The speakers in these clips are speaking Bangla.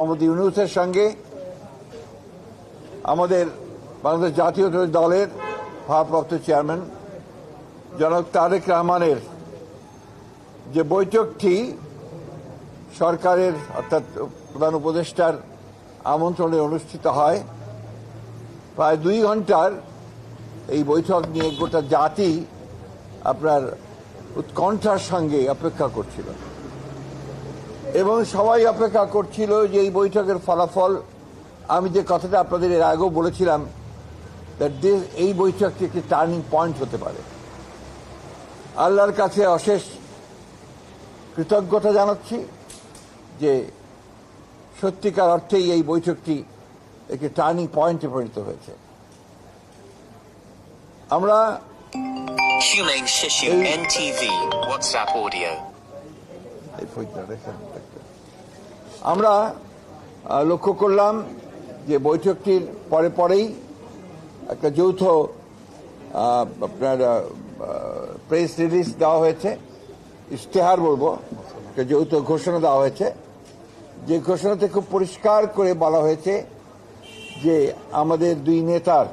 মোহাম্মদ ইউনূসের সঙ্গে আমাদের বাংলাদেশ জাতীয়তাবাদী দলের ভারপ্রাপ্ত চেয়ারম্যান জনাব তারেক রহমানের যে বৈঠকটি সরকারের অর্থাৎ প্রধান উপদেষ্টার আমন্ত্রণে অনুষ্ঠিত হয়, প্রায় 2 ঘন্টার এই বৈঠক নিয়ে গোটা জাতি আপনার উৎকণ্ঠার সঙ্গে অপেক্ষা করছিল এবং সবাই অপেক্ষা করছিল যে এই বৈঠকের ফলাফল। আমি যে কথাটা আপনাদের এর আগেও বলেছিলাম, এই বৈঠকটি একটি টার্নিং পয়েন্ট হতে পারে। আল্লাহর কাছে অশেষ কৃতজ্ঞতা জানাচ্ছি যে সত্যিকার অর্থেই এই বৈঠকটি একটি টার্নিং পয়েন্টে পরিণত হয়েছে। আমরা আমরা লক্ষ্য করলাম যে বৈঠকটির পরেই একটা যৌথ আপনার প্রেস রিলিজ দেওয়া হয়েছে, ইশতেহার বলবো, একটা যৌথ ঘোষণা দেওয়া হয়েছে। যে ঘোষণাতে খুব পরিষ্কার করে বলা হয়েছে যে আমাদের 2 নেতার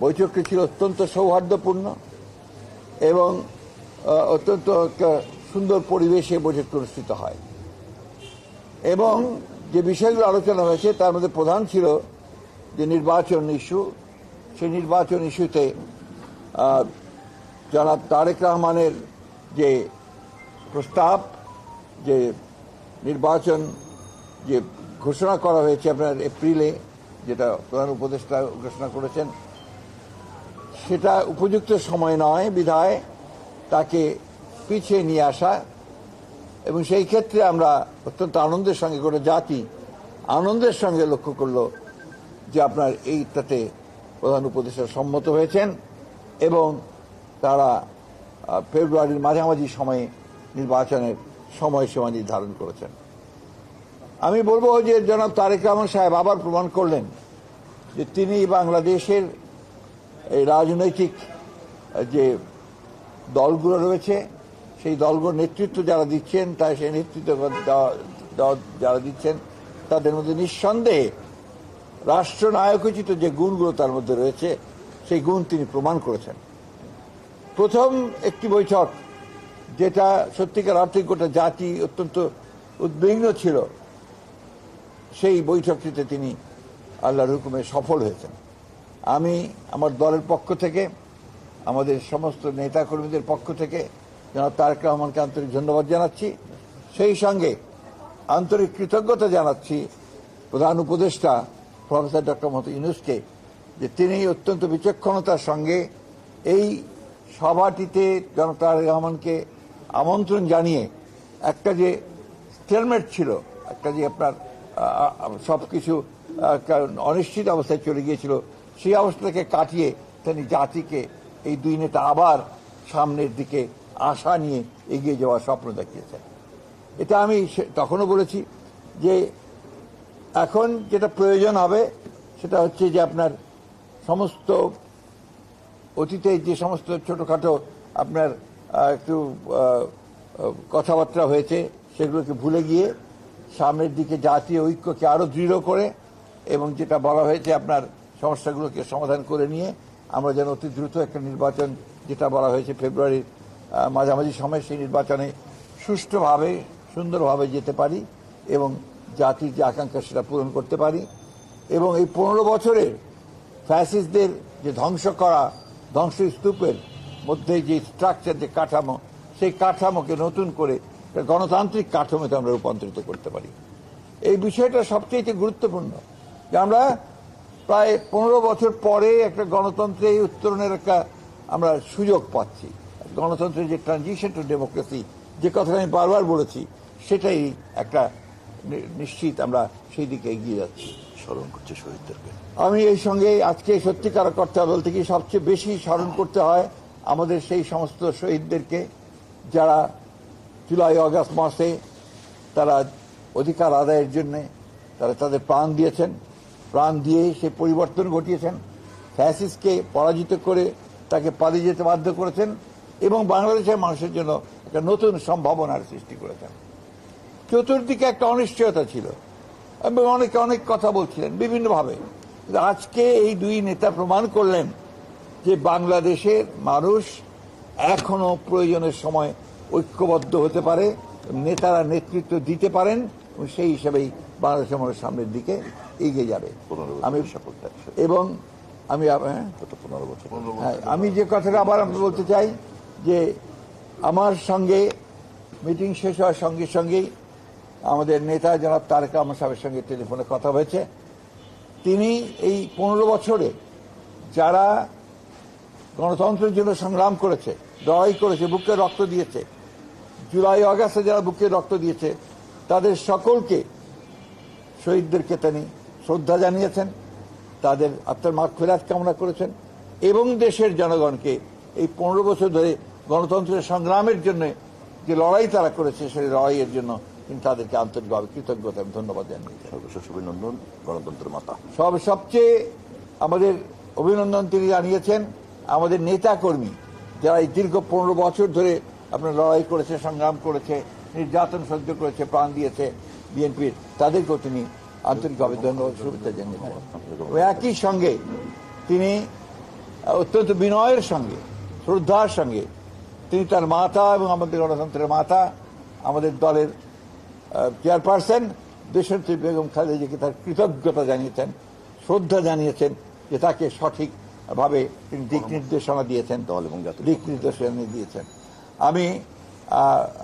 বৈঠকটি ছিল অত্যন্ত সৌহার্দ্যপূর্ণ এবং অত্যন্ত একটা সুন্দর পরিবেশে বৈঠকটি অনুষ্ঠিত হয় এবং যে বিষয়গুলো আলোচনা হয়েছে তার মধ্যে প্রধান ছিল যে নির্বাচন ইস্যু। সেই নির্বাচন ইস্যুতে জনাব তারেক রহমানের যে প্রস্তাব, যে নির্বাচন যে ঘোষণা করা হয়েছে আপনার এপ্রিলে, যেটা প্রধান উপদেষ্টা ঘোষণা করেছেন, সেটা উপযুক্ত সময় নয় বিধায় তাকে পিছিয়ে নিয়ে আসা। এবং সেই ক্ষেত্রে আমরা অত্যন্ত আনন্দের সঙ্গে, গোটা জাতি আনন্দের সঙ্গে লক্ষ্য করল যে আপনার এইটাতে প্রধান উপদেষ্টা সম্মত হয়েছেন এবং তারা ফেব্রুয়ারির মাঝামাঝি সময়ে নির্বাচনের সময়সীমা নির্ধারণ করেছেন। আমি বলবো যে জনাব তারেক রহমান সাহেব আবার প্রমাণ করলেন যে তিনি বাংলাদেশের এই রাজনৈতিক যে দলগুলো রয়েছে, সেই দলগুলোর নেতৃত্ব যারা দিচ্ছেন, তাই সেই নেতৃত্ব যারা দিচ্ছেন তাদের মধ্যে নিঃসন্দেহে রাষ্ট্রনায়কোচিত যে গুণগুলো তার মধ্যে রয়েছে, সেই গুণ তিনি প্রমাণ করেছেন। প্রথম একটি বৈঠক যেটা সত্যিকার অর্থে গোটা জাতি অত্যন্ত উদ্বিগ্ন ছিল, সেই বৈঠকটিতে তিনি আল্লাহর হুকুমে সফল হয়েছেন। আমি আমার দলের পক্ষ থেকে, আমাদের সমস্ত নেতাকর্মীদের পক্ষ থেকে জনাব তারেক রহমানকে আন্তরিক ধন্যবাদ জানাচ্ছি। সেই সঙ্গে আন্তরিক কৃতজ্ঞতা জানাচ্ছি প্রধান উপদেষ্টা প্রফেসর ডক্টর মোহাম্মদ ইউনূসকে, যে তিনি অত্যন্ত বিচক্ষণতার সঙ্গে এই সভাটিতে জনাব তারেক রহমানকে আমন্ত্রণ জানিয়ে একটা যে স্টেলমেট ছিল, একটা যে আপনার সবকিছু অনিশ্চিত অবস্থায় চলে গিয়েছিল, সেই অবস্থাকে কাটিয়ে তিনি জাতিকে এই 2 নেতা আবার সামনের দিকে আশা নিয়ে এগিয়ে যাওয়ার স্বপ্ন দেখিয়েছেন। এটা আমি তখনও বলেছি যে এখন যেটা প্রয়োজন হবে সেটা হচ্ছে যে আপনার সমস্ত অতীতে যে সমস্ত ছোটোখাটো আপনার একটু কথাবার্তা হয়েছে সেগুলোকে ভুলে গিয়ে সামনের দিকে জাতীয় ঐক্যকে আরও দৃঢ় করে এবং যেটা বলা হয়েছে আপনার সমস্যাগুলোকে সমাধান করে নিয়ে আমরা যেন অতি দ্রুত একটা নির্বাচন, যেটা বলা হয়েছে ফেব্রুয়ারির মাঝামাঝি সময়, সেই নির্বাচনে সুষ্ঠুভাবে সুন্দরভাবে যেতে পারি এবং জাতির যে আকাঙ্ক্ষা সেটা পূরণ করতে পারি এবং এই 15 বছরের ফ্যাসিস্টদের যে ধ্বংসস্তূপের মধ্যে যে স্ট্রাকচার, যে কাঠামো, সেই কাঠামোকে নতুন করে গণতান্ত্রিক কাঠামোতে আমরা রূপান্তরিত করতে পারি। এই বিষয়টা সবচেয়ে গুরুত্বপূর্ণ যে আমরা প্রায় 15 বছর পরে একটা গণতন্ত্রে উত্তরণের একটা আমরা সুযোগ পাচ্ছি। গণতন্ত্রের যে ট্রানজিশন টু ডেমোক্রেসি, যে কথাটা আমি বারবার বলেছি, সেটাই একটা নিশ্চিত আমরা সেই দিকে এগিয়ে যাচ্ছি। স্মরণ করছে শহীদদেরকে। আমি এই সঙ্গে আজকে সত্যিকার করতে বলতে কি সবচেয়ে বেশি স্মরণ করতে হয় আমাদের সেই সমস্ত শহীদদেরকে যারা জুলাই আগস্ট মাসে তারা অধিকার আদায়ের জন্যে তারা তাদের প্রাণ দিয়েছেন, প্রাণ দিয়ে সে পরিবর্তন ঘটিয়েছেন, ফ্যাসিস্টকে পরাজিত করে তাকে পালিয়ে যেতে বাধ্য করেছেন এবং বাংলাদেশের মানুষের জন্য একটা নতুন সম্ভাবনার সৃষ্টি করেছেন। চতুর্দিকে একটা অনিশ্চয়তা ছিল এবং অনেকে অনেক কথা বলছিলেন বিভিন্নভাবে। কিন্তু আজকে এই দুই নেতা প্রমাণ করলেন যে বাংলাদেশের মানুষ এখনো প্রয়োজনের সময় ঐক্যবদ্ধ হতে পারে, নেতারা নেতৃত্ব দিতে পারেন এবং সেই হিসাবেই বাংলাদেশের মানুষ সামনের দিকে এগিয়ে যাবে। আমি এবং আমি আমি যে কথাটা আবার আমি বলতে চাই যে আমার সঙ্গে মিটিং শেষ হওয়ার সঙ্গে সঙ্গেই আমাদের নেতা জনাব তারেক রহমান সাহেবের সঙ্গে টেলিফোনে কথা হয়েছে। তিনি এই 15 বছরে যারা গণতন্ত্রের জন্য সংগ্রাম করেছে, লড়াই করেছে, বুকে রক্ত দিয়েছে, জুলাই আগস্টে যারা বুকে রক্ত দিয়েছে, তাদের সকলকে, শহীদদেরকে তিনি শ্রদ্ধা জানিয়েছেন, তাদের আত্মার মাগফিরাত কামনা করেছেন এবং দেশের জনগণকে এই 15 বছর ধরে গণতন্ত্রের সংগ্রামের জন্য যে লড়াই তারা করেছে সেই লড়াইয়ের জন্য তিনি তাদেরকে আন্তরিকভাবে কৃতজ্ঞতা এবং ধন্যবাদ জানিয়েছেন। সর্বশেষ অভিনন্দন গণতন্ত্রের মাতা। সবচেয়ে আমাদের অভিনন্দন তিনি জানিয়েছেন আমাদের নেতা কর্মী যারা এই দীর্ঘ 15 বছর ধরে আপনার লড়াই করেছে, সংগ্রাম করেছে, নির্যাতন সহ্য করেছে, প্রাণ দিয়েছে বিএনপির, তাদেরকেও তিনি আন্তরিকভাবে ধন্যবাদ শুভেচ্ছা জানিয়েছেন। একই সঙ্গে তিনি অত্যন্ত বিনয়ের সঙ্গে, শ্রদ্ধার সঙ্গে তিনি তার মাতা এবং আমাদের গণতন্ত্রের মাতা, আমাদের দলের চেয়ারপারসন দেশনেত্রী বেগম খালেদা জিয়াকে তার কৃতজ্ঞতা জানিয়েছেন, শ্রদ্ধা জানিয়েছেন যে তাকে সঠিকভাবে তিনি দিক নির্দেশনা দিয়েছেন, দল এবং দিক নির্দেশনা দিয়েছেন।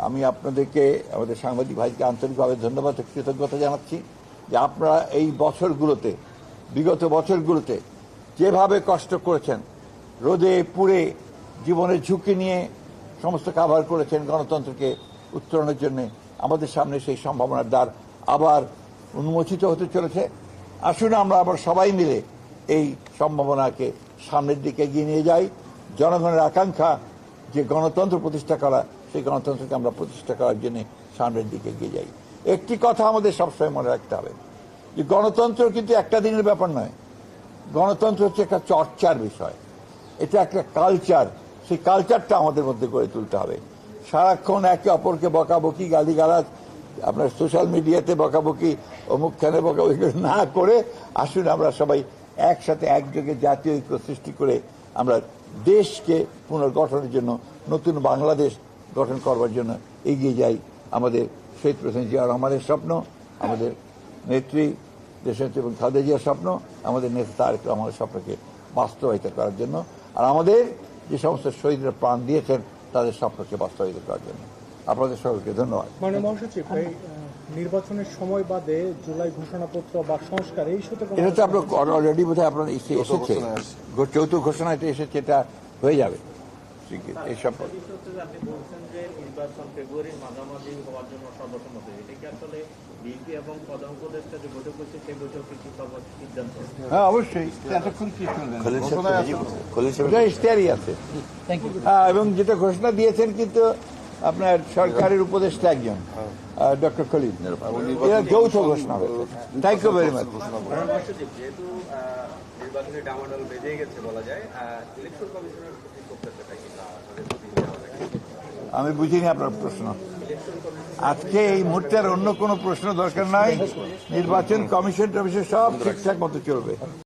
আমি আপনাদেরকে, আমাদের সাংবাদিক ভাইকে আন্তরিকভাবে ধন্যবাদ ও কৃতজ্ঞতা জানাচ্ছি যে আপনারা এই বছরগুলোতে, বিগত বছরগুলোতে যেভাবে কষ্ট করেছেন, রোদে পুড়ে জীবনের ঝুঁকি নিয়ে সমস্ত কাভার করেছেন গণতন্ত্রকে উত্তরণের জন্য, আমাদের সামনে সেই সম্ভাবনার দ্বার আবার উন্মোচিত হতে চলেছে। আসুন আমরা আবার সবাই মিলে এই সম্ভাবনাকে সামনের দিকে এগিয়ে নিয়ে যাই। জনগণের আকাঙ্ক্ষা যে গণতন্ত্র প্রতিষ্ঠা করা, সেই গণতন্ত্রকে আমরা প্রতিষ্ঠা করার জন্য সামনের দিকে এগিয়ে যাই। একটি কথা আমাদের সবসময় মনে রাখতে হবে যে গণতন্ত্র কিন্তু একটা দিনের ব্যাপার নয়, গণতন্ত্র হচ্ছে একটা চর্চার বিষয়, এটা একটা কালচার। সেই কালচারটা আমাদের মধ্যে গড়ে তুলতে হবে। সারাক্ষণ একে অপরকে বকাবকি, গালিগালাজ, আপনার সোশ্যাল মিডিয়াতে বকাবকি, অমুকখানে বকাবকি না করে আসুন আমরা সবাই একসাথে একযোগে জাতীয় ঐক্য সৃষ্টি করে আমরা দেশকে পুনর্গঠনের জন্য, নতুন বাংলাদেশ গঠন করবার জন্য এগিয়ে যাই। আমাদের শহীদ প্রেসিডেন্ট জিয়া রহমানের স্বপ্ন, আমাদের নেত্রী দেশনেত্রী এবং খালেদা জিয়ার স্বপ্ন, আমাদের নেতা তারেক রহমানের স্বপ্নকে বাস্তবায়িত করার জন্য, আর আমাদের যে সমস্ত শহীদরা প্রাণ দিয়েছেন তাদের স্বপ্নকে বাস্তবায়িত করার জন্য। আপনাদের সকলকে ধন্যবাদ। মাননীয় মহাসচিব, নির্বাচনের সময় বাদে জুলাই ঘোষণাপত্র বা সংস্কার এই সাথে এটা তো আপনার অলরেডি বোধহয় আপনার এসেছে, চৌথ ঘোষণা এটা এসেছে, এটা হয়ে যাবে। এইসব হ্যাঁ অবশ্যই এতক্ষণ কি ইশতেহারই আছে। হ্যাঁ, এবং যেটা ঘোষণা দিয়েছেন কিন্তু আপনার সরকারের উপদেষ্টা একজন ডক্টর খলিল, এরা যৌথ ঘোষণা হয়েছে। Thank you very much. যেহেতু নির্বাচনী ডামাডোল বেজে গেছে বলা যায়, ইলেকশন কমিশনের প্রতি করতে চাই কিনা? আমি বুঝিনি আপনার প্রশ্ন। আজকে এই মুহূর্তে আর অন্য কোনো প্রশ্ন দরকার নাই। নির্বাচন কমিশন টমিশন সব ঠিকঠাক মতো চলবে।